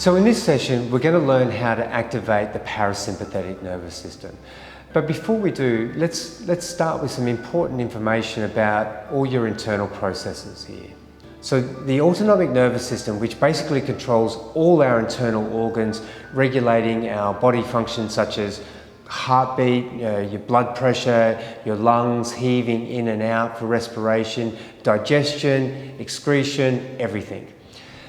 So in this session, we're going to learn how to activate the parasympathetic nervous system. But before we do, let's start with some important information about all your internal processes here. So the autonomic nervous system, which basically controls all our internal organs, regulating our body functions such as heartbeat, your blood pressure, your lungs heaving in and out for respiration, digestion, excretion, everything.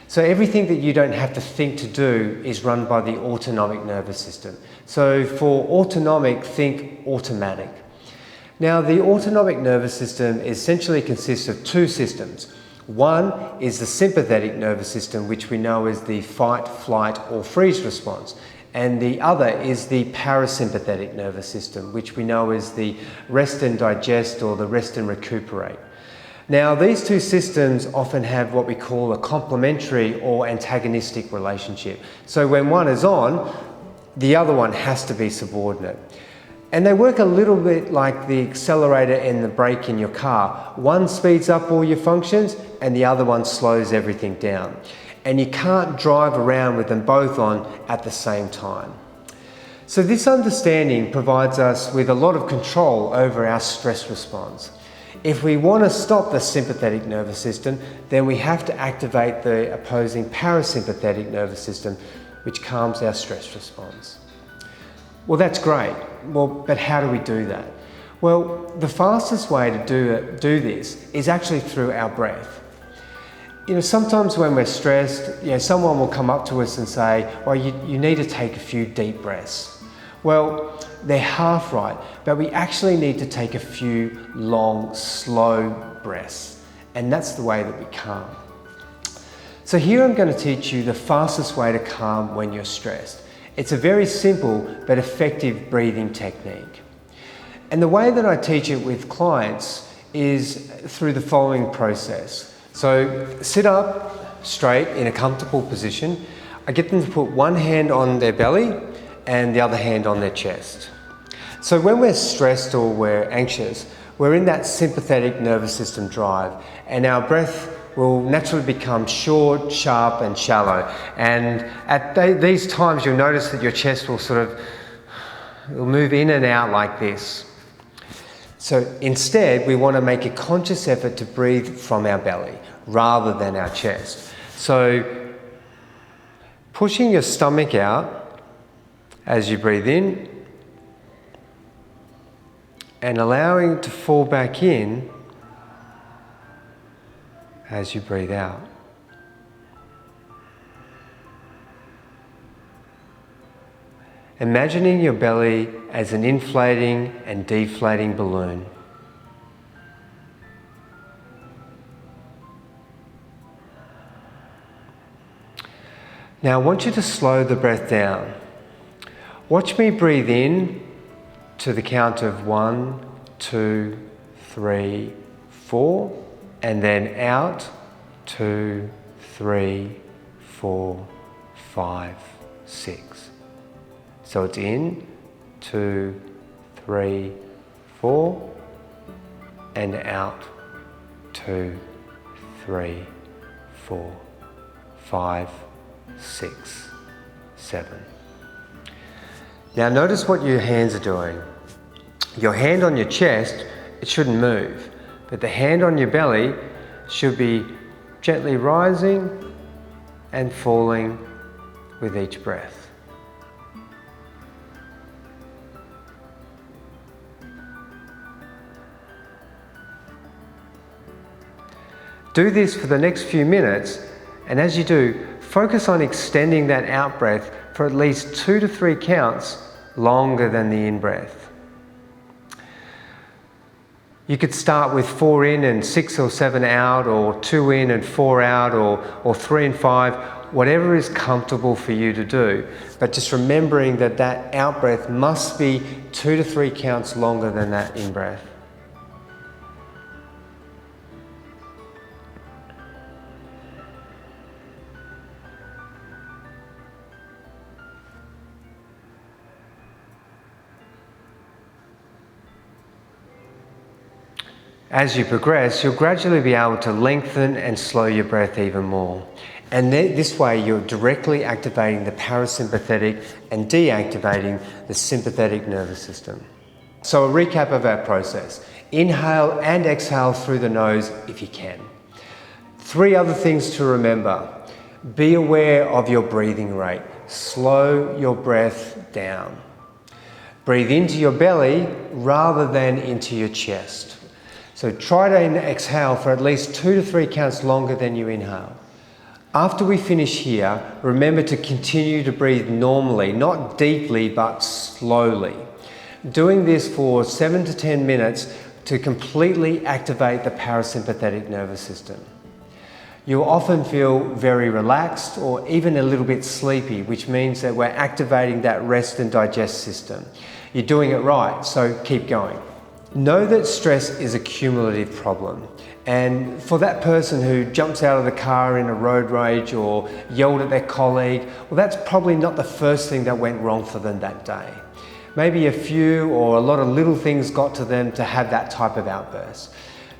So everything that you don't have to think to do is run by the autonomic nervous system. So for autonomic, think automatic. Now the autonomic nervous system essentially consists of two systems. One is the sympathetic nervous system, which we know as the fight, flight or freeze response. And the other is the parasympathetic nervous system, which we know as the rest and digest or the rest and recuperate. Now, these two systems often have what we call a complementary or antagonistic relationship. So when one is on, the other one has to be subordinate. And they work a little bit like the accelerator and the brake in your car. One speeds up all your functions and the other one slows everything down. And you can't drive around with them both on at the same time. So this understanding provides us with a lot of control over our stress response. If we want to stop the sympathetic nervous system, then we have to activate the opposing parasympathetic nervous system, which calms our stress response. Well, that's great. Well, but how do we do that? Well, the fastest way to do this is actually through our breath. Sometimes when we're stressed, someone will come up to us and say, well, you need to take a few deep breaths. Well, they're half right, but we actually need to take a few long, slow breaths. And that's the way that we calm. So here I'm going to teach you the fastest way to calm when you're stressed. It's a very simple but effective breathing technique. And the way that I teach it with clients is through the following process. So sit up straight in a comfortable position. I get them to put one hand on their belly and the other hand on their chest. So when we're stressed or we're anxious, we're in that sympathetic nervous system drive, and our breath will naturally become short, sharp and shallow. And at these times you'll notice that your chest will it'll move in and out like this. So instead we want to make a conscious effort to breathe from our belly rather than our chest. So pushing your stomach out as you breathe in and allowing it to fall back in as you breathe out. Imagining your belly as an inflating and deflating balloon. Now I want you to slow the breath down. Watch me breathe in to the count of 1, 2, 3, 4, and then out 2, 3, 4, 5, 6. So it's in 2, 3, 4, and out 2, 3, 4, 5, 6, 7. Now notice what your hands are doing. Your hand on your chest, it shouldn't move, but the hand on your belly should be gently rising and falling with each breath. Do this for the next few minutes, and as you do, focus on extending that out breath for at least 2 to 3 counts longer than the in breath. You could start with 4 in and 6 or 7 out, or 2 in and 4 out, or 3 and 5, whatever is comfortable for you to do. But just remembering that that out breath must be 2 to 3 counts longer than that in breath. As you progress, you'll gradually be able to lengthen and slow your breath even more. And this way you're directly activating the parasympathetic and deactivating the sympathetic nervous system. So a recap of our process. Inhale and exhale through the nose if you can. 3 other things to remember. Be aware of your breathing rate. Slow your breath down. Breathe into your belly rather than into your chest. So try to exhale for at least 2 to 3 counts longer than you inhale. After we finish here, remember to continue to breathe normally, not deeply but slowly. Doing this for 7 to 10 minutes to completely activate the parasympathetic nervous system. You'll often feel very relaxed or even a little bit sleepy, which means that we're activating that rest and digest system. You're doing it right, so keep going. Know that stress is a cumulative problem. And for that person who jumps out of the car in a road rage or yelled at their colleague, well, that's probably not the first thing that went wrong for them that day. Maybe a few or a lot of little things got to them to have that type of outburst.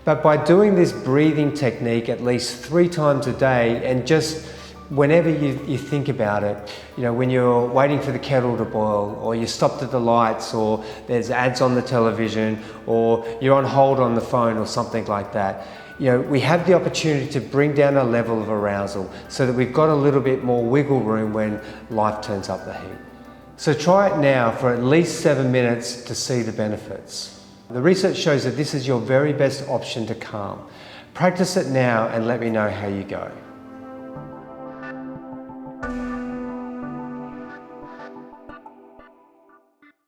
But by doing this breathing technique at least 3 times a day, and just whenever you think about it, you know, when you're waiting for the kettle to boil, or you stopped at the lights, or there's ads on the television, or you're on hold on the phone or something like that, you know, we have the opportunity to bring down a level of arousal so that we've got a little bit more wiggle room when life turns up the heat. So try it now for at least 7 minutes to see the benefits. The research shows that this is your very best option to calm. Practice it now and let me know how you go.